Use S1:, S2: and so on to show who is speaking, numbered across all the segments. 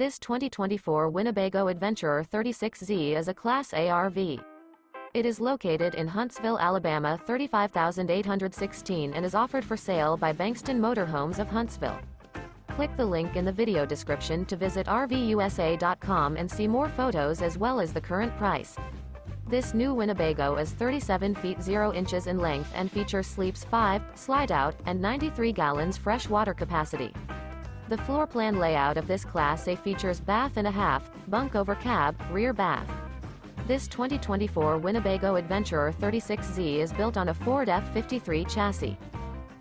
S1: This 2024 Winnebago Adventurer 36Z is a Class A RV. It is located in Huntsville, Alabama 35816 and is offered for sale by Bankston Motorhomes of Huntsville. Click the link in the video description to visit RVUSA.com and see more photos as well as the current price. This new Winnebago is 37 feet 0 inches in length and features sleeps 5, Slideout, and 93 gallons fresh water capacity. The floor plan layout of this Class A features bath and a half, bunk over cab, rear bath. This 2024 Winnebago Adventurer 36Z is built on a Ford F53 chassis.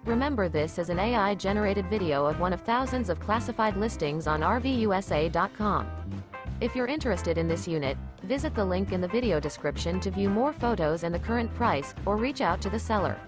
S1: Remember, this is an AI-generated video of one of thousands of classified listings on RVUSA.com. If you're interested in this unit, visit the link in the video description to view more photos and the current price, or reach out to the seller.